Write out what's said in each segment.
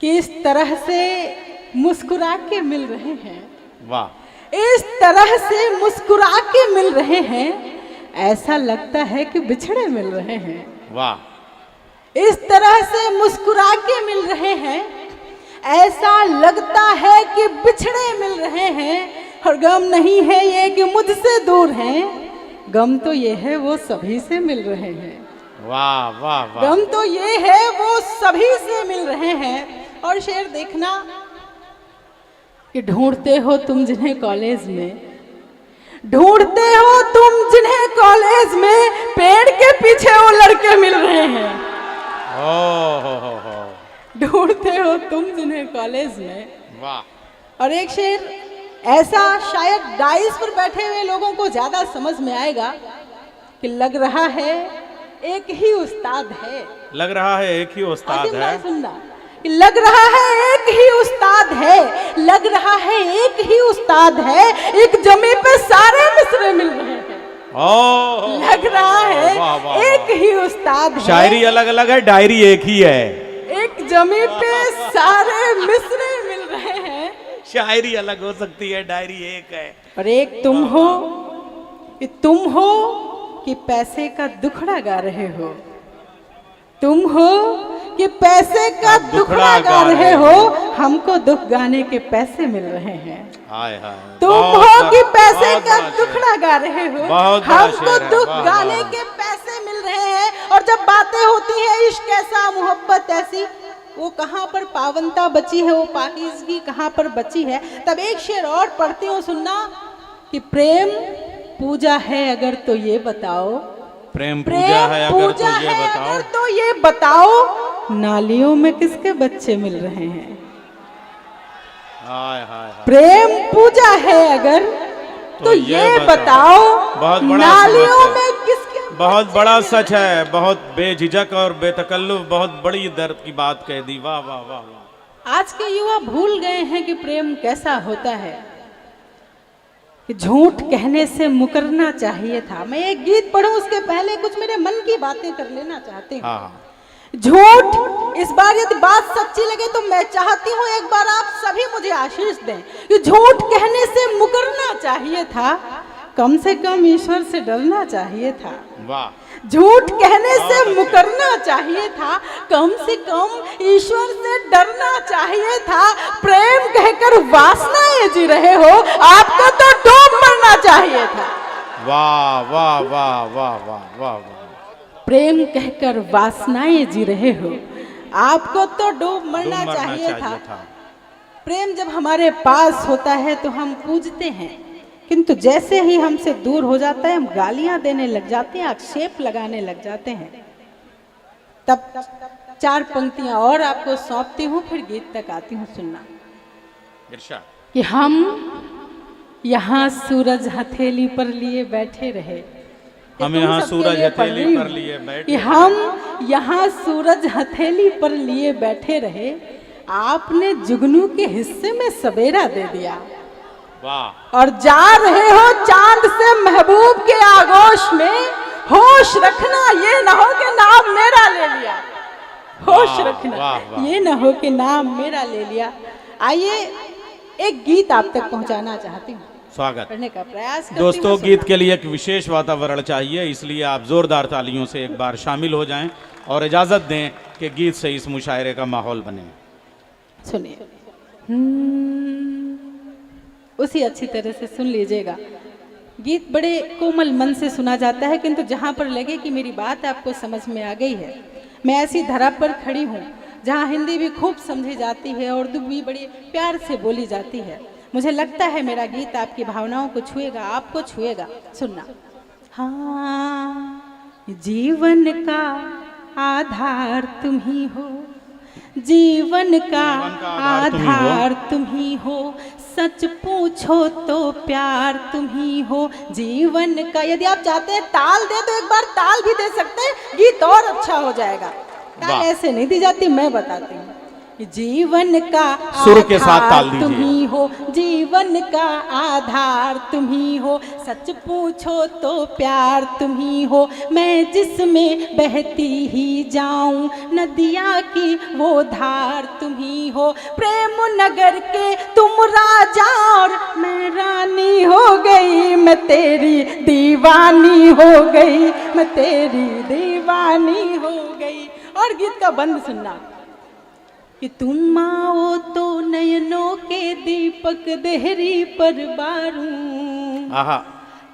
कि इस तरह से मुस्कुरा के मिल रहे हैं। वाह, इस तरह से मुस्कुरा के मिल रहे हैं, ऐसा लगता है कि बिछड़े मिल रहे हैं। वाह, इस तरह से मुस्कुरा के मिल रहे हैं, ऐसा लगता है कि बिछड़े मिल रहे हैं। और गम नहीं है ये कि मुझसे दूर हैं, गम तो ये है वो सभी से मिल रहे हैं। वाह वाह वाह, गम तो ये है वो सभी से मिल रहे हैं। और शेर देखना कि ढूंढते हो तुम जिन्हें कॉलेज में, ढूंढते हो तुम जिन्हें कॉलेज में, पेड़ के पीछे वो लड़के मिल रहे हैं। हो। ढूंढते हो तुम जिन्हें कॉलेज में। वाह। और एक शेर ऐसा शायद डाइस पर बैठे हुए लोगों को ज्यादा समझ में आएगा कि लग रहा है एक ही उस्ताद है। लग रहा है एक ही उस्ताद है। सुनना, लग रहा है एक ही उस्ताद है, लग रहा है एक ही उस्ताद है, एक जमी पे सारे मिसरे मिल रहे हैं। लग रहा है वाह, वाह, एक ही उस्ताद है। शायरी अलग अलग है, डायरी एक ही है। एक जमी पे सारे मिसरे मिल रहे हैं। शायरी अलग हो सकती है, डायरी एक है। और एक तुम हो कि पैसे का दुखड़ा गा रहे हो। तुम हो कि पैसे का दुखड़ा गा रहे हो, हमको दुख गाने के पैसे मिल रहे हैं। हाय हाय। तुम हो कि पैसे का दुखड़ा गा रहे हो, हमको दुख गाने के पैसे मिल रहे हैं। और जब बातें होती हैं इश्क ऐसा, मोहब्बत ऐसी, वो कहाँ पर पावनता बची है, वो पाकीज़गी कहाँ पर बची है। तब एक शेर और पढ़ती हूँ, सुनना कि प्रेम पूजा है अगर तो ये बताओ, प्रेम पूजा है अगर तो ये बताओ, नालियों में किसके बच्चे मिल रहे हैं। हाय हाय। प्रेम पूजा है अगर तो ये बताओ, बहुत बड़ा नालियों में किसके, बहुत बड़ा सच है, बहुत बेझिझक और बेतकल्लुफ, बहुत बड़ी दर्द की बात कह दी। वाह वाह वाह वाह। आज के युवा भूल गए हैं कि प्रेम कैसा होता है, कि झूठ कहने से मुकरना चाहिए था। मैं एक गीत पढ़ूं उसके पहले कुछ मेरे मन की बातें कर लेना चाहती हूँ। झूठ, इस बार यदि बात सच्ची लगे तो मैं चाहती हूँ एक बार आप सभी मुझे आशीष दें कि झूठ कहने से मुकरना चाहिए था, कम से कम ईश्वर से डरना चाहिए था। वाह। झूठ कहने से मुकरना चाहिए था, कम से कम ईश्वर से डरना चाहिए था। प्रेम कहकर वासनाएं जी रहे हो, आपको तो डूब मरना चाहिए था। वाह वाह वाह वाह वाह वाह वाह। प्रेम कहकर वासनाएं जी रहे हो, आपको तो डूब मरना चाहिए था। प्रेम जब हमारे पास होता है तो हम पूजते हैं, किंतु जैसे ही हमसे दूर हो जाता है हम गालियां देने लग जाते हैं, आक्षेप लगाने लग जाते हैं। तब चार पंक्तियां और आपको सौंपती हूँ, फिर गीत तक आती हूँ, सुनना कि हम यहाँ सूरज हथेली पर लिए बैठे रहे। हम यहाँ सूरज हथेली पर लिए बैठे, हम यहाँ सूरज हथेली पर लिए बैठे रहे, आपने जुगनू के हिस्से में सवेरा दे दिया। वाह। और जा रहे हो चांद से महबूब के आगोश में, होश रखना ये ना हो कि नाम मेरा ले लिया। होश रखना ये ना हो कि नाम मेरा ले लिया। आइए एक गीत आप तक पहुंचाना चाहती हूँ, स्वागत करने का प्रयास करती दोस्तों। गीत के लिए एक विशेष वातावरण चाहिए, इसलिए आप जोरदार तालियों से एक बार शामिल हो जाएं और इजाजत दें कि गीत से इस मुशायरे का माहौल बने। सुनिए, उसी अच्छी तरह से सुन लीजिएगा। गीत बड़े कोमल मन से सुना जाता है, किंतु जहाँ पर लगे कि मेरी बात आपको समझ में आ गई है, मैं ऐसी धरा पर खड़ी हूँ जहाँ हिंदी भी खूब समझी जाती है, उर्दू भी बड़ी प्यार से बोली जाती है। मुझे लगता है मेरा गीत आपकी भावनाओं को छुएगा, आपको छुएगा। सुनना। हाँ, जीवन का आधार तुम ही हो, जीवन का आधार तुम ही हो, सच पूछो तो प्यार तुम ही हो। जीवन का, यदि आप चाहते हैं ताल दे तो एक बार ताल भी दे सकते हैं, गीत और अच्छा हो जाएगा। ताल ऐसे नहीं दी जाती, मैं बताती हूँ। जीवन का सुर के साथ ताल दीजिए। तुम ही हो, जीवन का आधार तुम ही हो, सच पूछो तो प्यार तुम ही हो। मैं जिसमें बहती ही जाऊं, नदिया की वो धार तुम ही हो। हो। प्रेम नगर के तुम राजा और मैं रानी हो गई, मैं तेरी दीवानी हो गई, मैं तेरी दीवानी हो गई। और गीत का बंद सुनना कि तुम आओ तो नयनों के दीपक देहरी पर बारूं, आहा,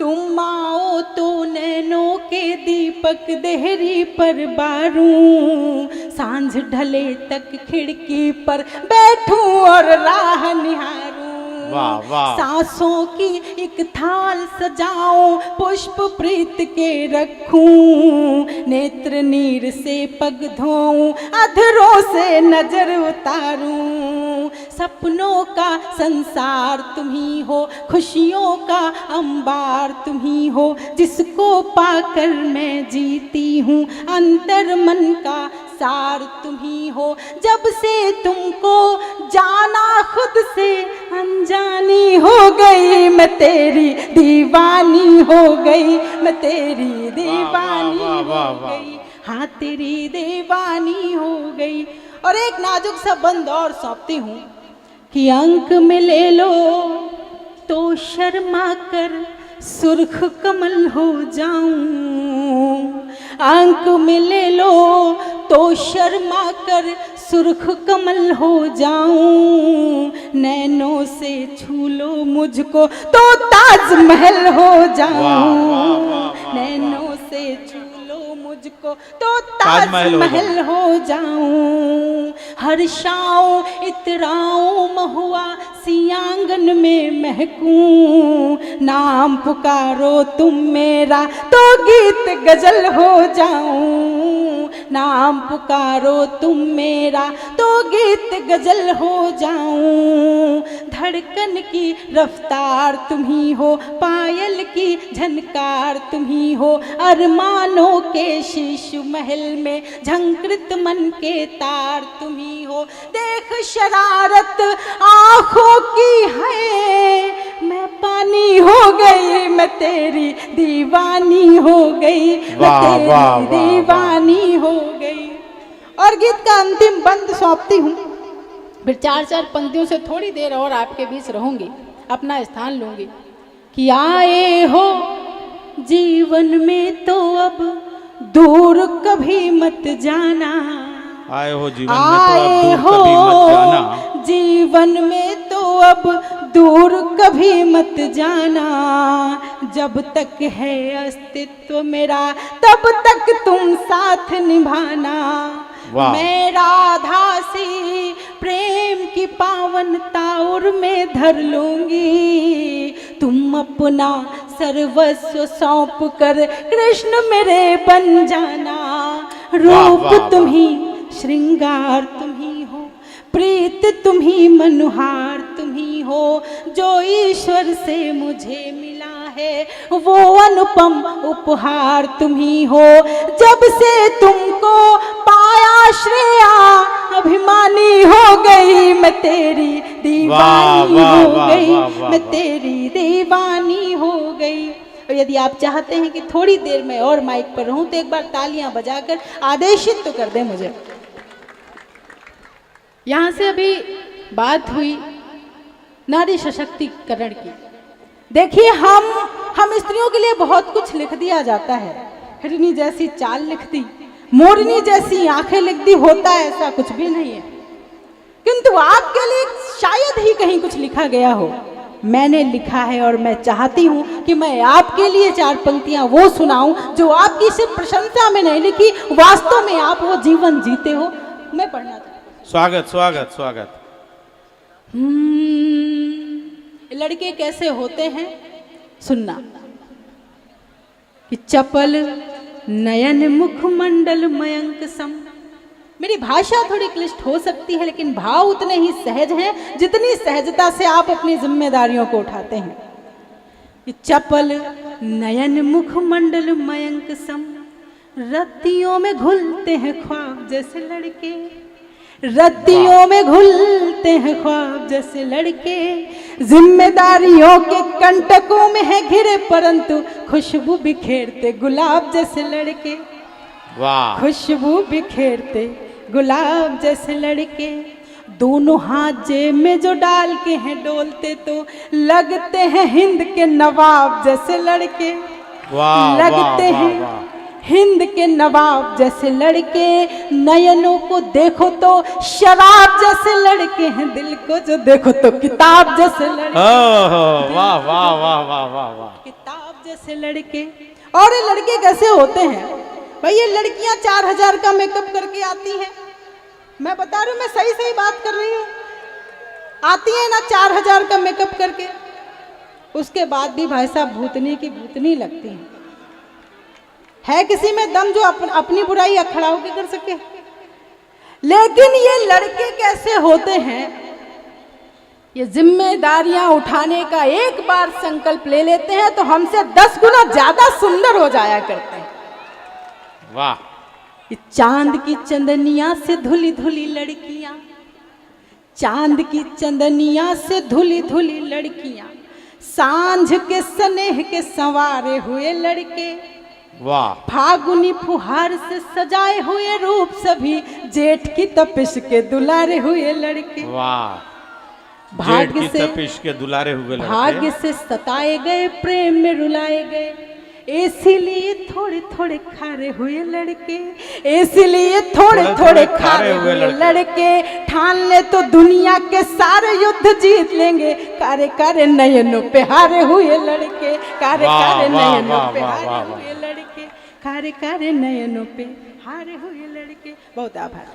तुम आओ तो नैनों के दीपक देहरी पर बारूं, सांझ ढले तक खिड़की पर बैठूं और राह निहारूं। वाह वाह, सांसों की एक थाल सजाऊं, पुष्प प्रीत के रखूं, नेत्र नीर से पग धोऊं, अधरों से नजर उतारूं। सपनों का संसार तुम्ही हो, खुशियों का अंबार तुम्ही हो, जिसको पाकर मैं जीती हूँ, अंतर मन का सार तुम्ही हो। जब से तुमको जाना खुद से अनजानी हो गई, मैं तेरी दीवानी हो गई, मैं तेरी दीवानी हो गई, हाँ तेरी दीवानी हो गई। और एक नाजुक सा बंद और सौंपती हूँ कि अंक में ले लो तो शर्मा कर सुर्ख कमल हो जाऊं, अंक में ले लो तो शर्मा कर सुर्ख कमल हो जाऊं, नैनों से छू लो मुझको तो ताजमहल हो जाऊं, नैनों से छू लो मुझको तो ताजमहल हो जाऊं। हर्षाऊं इतराऊं महुआ सी आंगन में महकूं, नाम पुकारो तुम मेरा तो गीत गजल हो जाऊं, नाम पुकारो तुम मेरा तो गीत गजल हो जाऊं। धड़कन की रफ्तार तुम्ही हो, पायल की झनकार तुम्ही हो, अरमानों के शीश महल में झंकृत मन के तार तुम्ही हो। देख शरारत आँखों की है, मैं पानी हो गई, मैं तेरी दीवानी हो गई, मैं तेरी दीवानी हो गई। और गीत का अंतिम बंद सौंपती हूँ, फिर चार चार पंक्तियों से थोड़ी देर और आपके बीच रहूंगी, अपना स्थान लूंगी। कि आए हो जीवन में तो अब दूर कभी मत जाना, आए हो जीवन में तो अब दूर कभी मत जाना, जीवन में तो अब दूर कभी मत जाना, जब तक है अस्तित्व मेरा तब तक तुम साथ निभाना। मैं राधा सी प्रेम की पावन ताउर में धर लूंगी, तुम अपना सर्वस्व सौंप कर कृष्ण मेरे बन जाना। रूप तुम्ही श्रृंगार तुम्ही हो, प्रीत तुम्ही मनुहार तुम्ही हो, जो ईश्वर से मुझे मिला है वो अनुपम उपहार तुम्ही हो। जब से तुमको पाया श्रेया अभिमानी हो गई, मैं तेरी दीवानी हो गई, मैं तेरी दीवानी हो गई। और यदि आप चाहते हैं कि थोड़ी देर में और माइक पर रहूं तो एक बार तालियां बजाकर आदेशित तो कर दें मुझे। यहाँ से अभी बात हुई नारी सशक्तिकरण की। देखिए हम स्त्रियों के लिए बहुत कुछ लिख दिया जाता है, हिरनी जैसी चाल लिख दी, मोरनी जैसी आंखें लिख दी, होता है ऐसा कुछ भी नहीं है। किंतु आपके लिए शायद ही कहीं कुछ लिखा गया हो, मैंने लिखा है और मैं चाहती हूँ कि मैं आपके लिए चार पंक्तियाँ वो सुनाऊं जो आपकी सिर्फ प्रशंसा में नहीं लिखी, वास्तव में आप वो जीवन जीते हो। मैं पढ़ना चाहती हूँ। स्वागत स्वागत स्वागत। लड़के कैसे होते हैं सुनना। कि चपल नयन मुखमंडल मयंक सम। मेरी भाषा थोड़ी क्लिष्ट हो सकती है लेकिन भाव उतने ही सहज हैं जितनी सहजता से आप अपनी जिम्मेदारियों को उठाते हैं। कि चपल नयन मुखमंडल मयंक सम, रत्तियों में घुलते हैं ख्वाब जैसे लड़के, रत्तियों में घुलते हैं ख्वाब जैसे लड़के, जिम्मेदारियों के कंटकों में है घिरे परंतु खुशबू बिखेरते गुलाब जैसे लड़के। वाह, खुशबू बिखेरते गुलाब जैसे लड़के। दोनों हाथ जेब में जो डाल के हैं डोलते तो लगते हैं हिंद के नवाब जैसे लड़के। वाह लगते वाह हैं वाह हिंद के नवाब जैसे लड़के, नयनों को देखो तो शराब जैसे लड़के हैं, दिल को जो देखो तो किताब जैसे लड़के। वाह वाह वाह वाह वाह वाह। किताब जैसे लड़के। और ये लड़के कैसे होते हैं भाई? ये लड़कियां 4000 का मेकअप करके आती हैं, मैं बता रही हूँ, मैं सही सही बात कर रही हूँ। आती है ना 4000 का मेकअप करके, उसके बाद भी भाई साहब भूतनी की भूतनी लगती है किसी में दम जो अपनी बुराई अखड़ा होकर कर सके? लेकिन ये लड़के कैसे होते हैं? ये जिम्मेदारियां उठाने का एक बार संकल्प ले लेते हैं तो हमसे 10 गुना ज्यादा सुंदर हो जाया करते हैं। वाह। ये चांद की चंदनिया से धुली धुली लड़कियां, चांद की चंदनिया से धुली धुली लड़कियां, सांझ के स्नेह के संवारे हुए लड़के, वाह। फागुनी फुहार से सजाए हुए रूप सभी, जेठ की तपिश के दुलारे हुए लड़के। वाह। भाग्य से तपिश के दुलारे हुए लड़के, भाग्य से सताए गए, प्रेम में रुलाए गए, इसीलिए थोड़े थोड़े खारे हुए लड़के, इसीलिए थोड़े थोड़े खारे हुए लड़के। ठान ले तो दुनिया के सारे युद्ध जीत लेंगे, कारे कारे नयनों पे हारे हुए लड़के, कारे कारे नयनों पे हारे हुए लड़के, कारे कारे नयनों पे हारे हुए लड़के। बहुत आभार।